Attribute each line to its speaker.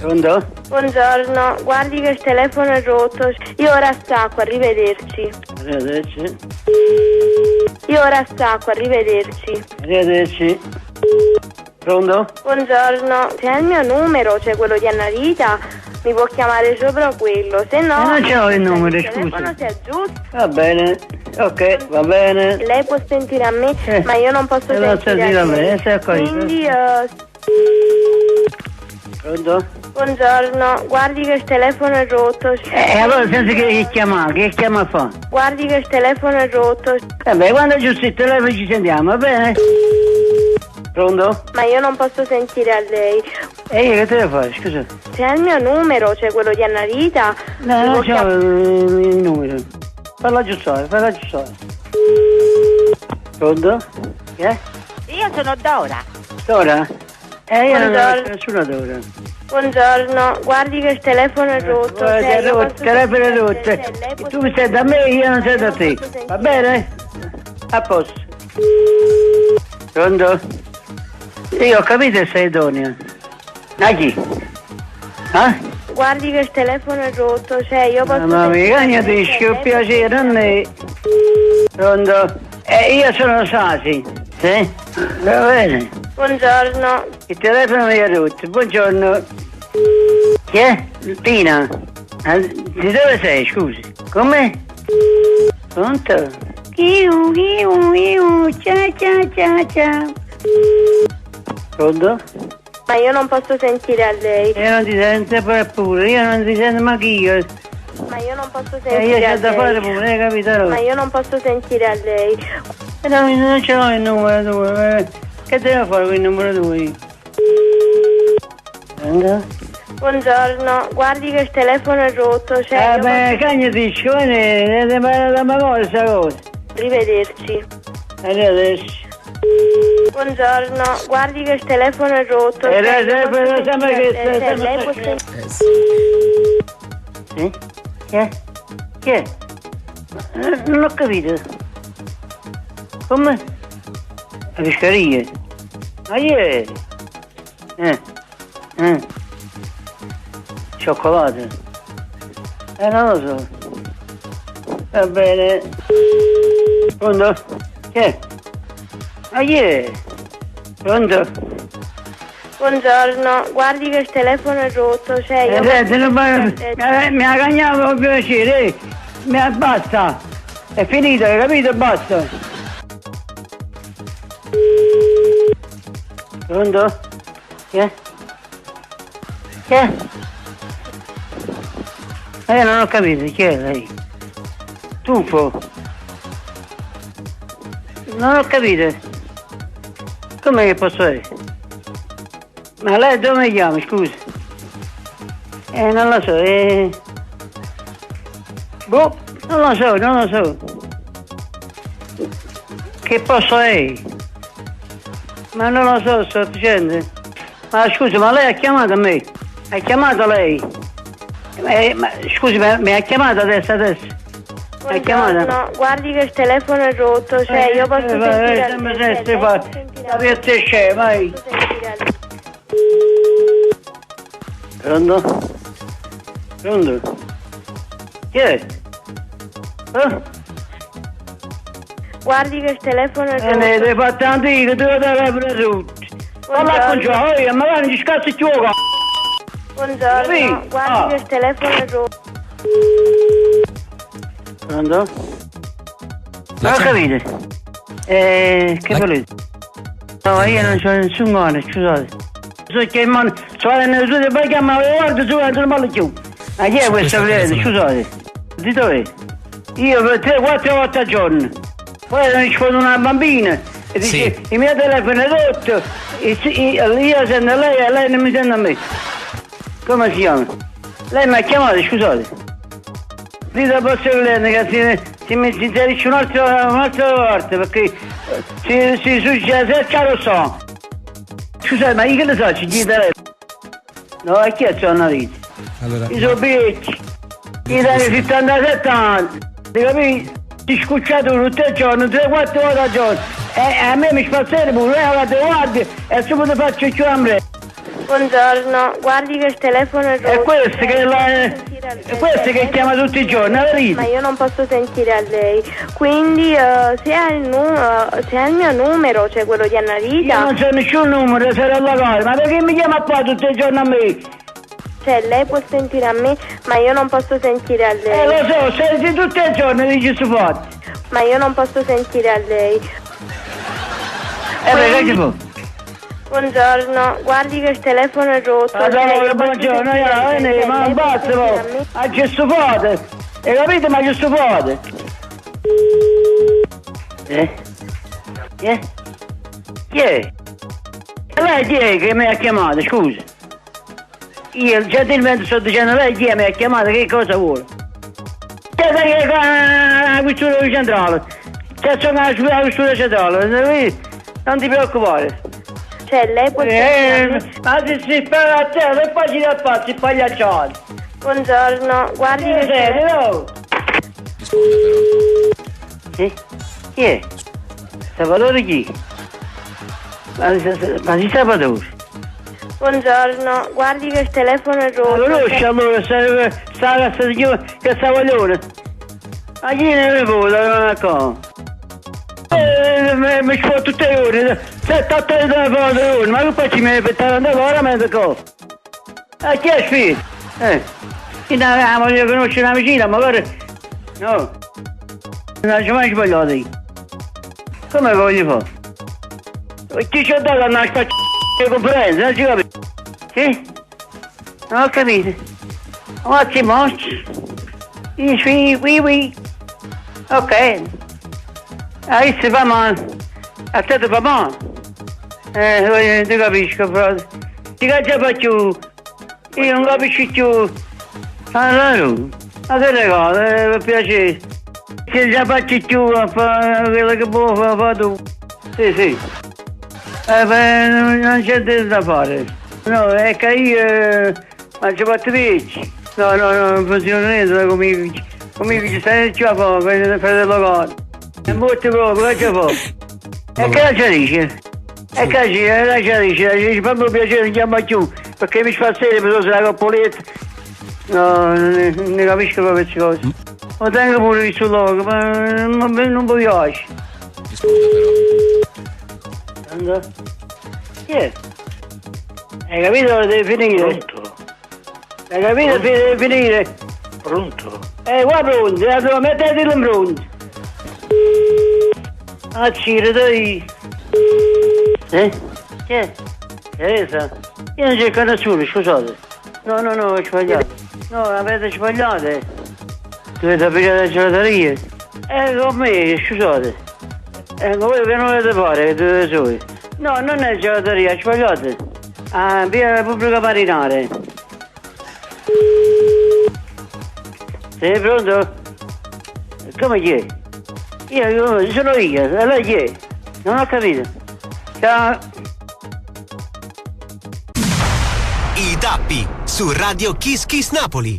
Speaker 1: Pronto?
Speaker 2: Buongiorno, guardi che il telefono è rotto. Io ora stacco, arrivederci.
Speaker 1: Arrivederci.
Speaker 2: Io ora stacco, arrivederci.
Speaker 1: Arrivederci. Pronto?
Speaker 2: Buongiorno, se ha il mio numero, cioè quello di Annarita, mi può chiamare sopra quello, se no...
Speaker 1: non c'ho il numero,
Speaker 2: il
Speaker 1: scusi.
Speaker 2: telefono si aggiusta.
Speaker 1: Va bene, ok, va bene.
Speaker 2: Lei può sentire a me, ma io non posso sentire
Speaker 1: a me, sei accorto.
Speaker 2: Quindi,
Speaker 1: Pronto?
Speaker 2: buongiorno, guardi che il telefono è rotto.
Speaker 1: Allora senza che chiama a fare?
Speaker 2: Guardi che il telefono è rotto.
Speaker 1: Vabbè, quando è giusto il telefono ci sentiamo, va bene? Pronto?
Speaker 2: Ma io non posso sentire a lei.
Speaker 1: E io che te devo fare, scusa?
Speaker 2: Se ha il mio numero, cioè quello di Annarita...
Speaker 1: No, non c'ho il numero. Falla aggiustare. Pronto? Chi è?
Speaker 3: Io sono Dora.
Speaker 1: Dora? Io non ho
Speaker 2: Buongiorno.
Speaker 1: nessuna Dora.
Speaker 2: Buongiorno, guardi che il telefono è rotto.
Speaker 1: È rotto, il telefono è rotto. Tu sei da me, io non sei da te. Va bene? A posto. Pronto? Io ho capito che sei idonea. Da chi?
Speaker 2: Guardi che il telefono è rotto, cioè io posso...
Speaker 1: Mamma mia, ti sciò piacere a me. Pronto? Io sono Sasi. Sì? Va bene.
Speaker 2: Buongiorno.
Speaker 1: Il telefono mi è rotto. Buongiorno. Chi è? Tina. Di dove sei, scusi? Come? Pronto? Ciao. Pronto?
Speaker 2: Ma io non posso sentire a lei.
Speaker 1: Io non ti sento pure, io non ti sento ma chi io.
Speaker 2: Ma io non posso
Speaker 1: Io
Speaker 2: sentire a
Speaker 1: c'ho da fare
Speaker 2: lei.
Speaker 1: pure, capito?
Speaker 2: Ma io non posso sentire a lei.
Speaker 1: Non ce l'ho il numero tuo. Che devo fare con il numero tuo? Pronto?
Speaker 2: Buongiorno, guardi che il telefono è rotto, cioè...
Speaker 1: Beh, cagnati, scone, ti parla da me questa cosa.
Speaker 2: Arrivederci.
Speaker 1: Arrivederci.
Speaker 2: Buongiorno, guardi che il telefono è rotto.
Speaker 1: Lei può
Speaker 2: sentire...
Speaker 1: Sì? Chi è? Non ho capito. Come? La pescaria? Ma ieri? Cioccolato? Non lo so. Va bene. Pronto? Chi è? Ma ieri? Pronto?
Speaker 2: Buongiorno, guardi che il telefono è rotto, cioè io...
Speaker 1: mi ha cagnato con piacere, basta, è finito, hai capito? Basta. Pronto? Chi è? Non ho capito, chi è lei? Tufo? Non ho capito. Come che posso essere? Ma lei dove mi chiama, scusi? Non lo so, non lo so. Che posto è? Ma non lo so, sto dicendo. Ma scusi, ma lei ha chiamato me? Ha chiamato lei? Ma scusi, mi ha chiamato adesso? Ha chiamato?
Speaker 2: No, guardi che il telefono è rotto, cioè io posso sentire...
Speaker 1: vai. Pronto? Chi è?
Speaker 2: Guardi che il telefono è rotto.
Speaker 1: Ne hai fatto antico, tu devi prendere tutti. Parla con ciò, magari ci scazzi più.
Speaker 2: Buongiorno, guardi che il telefono è rotto.
Speaker 1: Pronto? Non ho capito. Che volete? No, io non c'ho nessun mano, scusate. So che in mano, nelle sue poi chiamare, guarda, su, non parlo più. Ma chi è questo vedete? Scusate. Di dove? Io per 3-4 volte al giorno. Poi mi rispondo una bambina e dice, il mio telefono è rotto, io sento lei e lei non mi sente a me. Come si chiama? Lei mi ha chiamato, scusate. Dite posso volere che si mi inserisce un'altra volta perché si succede se caro so. Scusate, ma io che ne so, ci chiede. No, e chi è una vita?
Speaker 4: Allora,
Speaker 1: io sono vecchio. Io tengo 77 anni. Ti capisci? Ti scucciato tutto il giorno, 3-4 volte al giorno. E a me mi spazzare pure, guarda, e subito faccio il chiamare.
Speaker 2: Buongiorno, guardi che il telefono è rotto.
Speaker 1: È questo che chiama tutti i giorni, la verità.
Speaker 2: Ma io non posso sentire a lei. Quindi se ha il mio numero, cioè quello di Annalisa.
Speaker 1: Io non c'ho nessun numero, sarò alla cosa. Ma perché mi chiama qua tutti i giorni a me?
Speaker 2: Cioè lei può sentire a me, ma io non posso sentire a lei.
Speaker 1: Lo so, senti tutti i giorni, dici su forte.
Speaker 2: Ma io non posso sentire a lei.
Speaker 1: Perché ci può?
Speaker 2: Buongiorno, guardi che il telefono è rotto.
Speaker 1: Allora, buongiorno, ma basta, ma ci stufate. Hai capito, ma ci stufate. Chi è? Chi è? Lei chi è che mi ha chiamato, scusa? Io gentilmente sto dicendo, lei chi è mi ha chiamato, che cosa vuole? Che è la questura centrale. Che sono la questura centrale, non ti preoccupare.
Speaker 2: Cioè lei può
Speaker 1: ma si spera a te e poi ci dà pazzi pagliacciati.
Speaker 2: Buongiorno, guardi che
Speaker 1: sei, no? Sì? Chi è? Salvatore chi? Ma si Salvatore?
Speaker 2: Buongiorno, guardi che il telefono è rotto.
Speaker 1: Ma conosci allora sta ragazza che Salvatore? Ma chi ne vuole, non mi ci fa tutte le ore, 7-8 ore, ma che poi ci mi per andare veramente cosa? Chi è figlio? Chi ne voglio conoscere una vicina, magari... No, non ci mai sbagliato io. Come voglio fare? Chi ci ha dato una spaccia di conferenza, non ci capisco? Sì? Non ho capito. Ottimo. Oui. Ok. Adesso va male. A te va male. Ti capisco, frate. Ti capisco più. Io non capisco più. Allora, ma che regalo, per piacere. Se già faccio più a fare quello che può fare tu. Sì. Non c'è niente da fare. No, è che io mangio fatto pesci. No, non funziona niente come ci stai già poco, per fratello caro. È molto proprio, che c'è poco. E che la dice? E che la dice? Fammi piacere, chiama più, perché mi fa sera per la coppoletta. No, ne capisco proprio queste cose. Lo tengo pure sul logo, ma non mi piace. Chi è? Hai capito dove devi finire?
Speaker 3: Pronto?
Speaker 1: Hai capito dove devi finire?
Speaker 3: Pronto?
Speaker 1: Qua pronto, allora mettetelo in pronto. Accire, dai. Chi è? Teresa? Io non cerco nessuno, scusate. No, ho sbagliato. No, avete sbagliato. Dovete aprire la gelateria. Con me, scusate. Voi che non volete fare, che dovete solo. No, non è gelateria, sbagliate. Via Repubblica Marinare. Sei pronto? Come chi è? Io sono io, e lei chi è? Non ho capito. Ciao.
Speaker 4: I Tappi su Radio Kiss Kiss Napoli.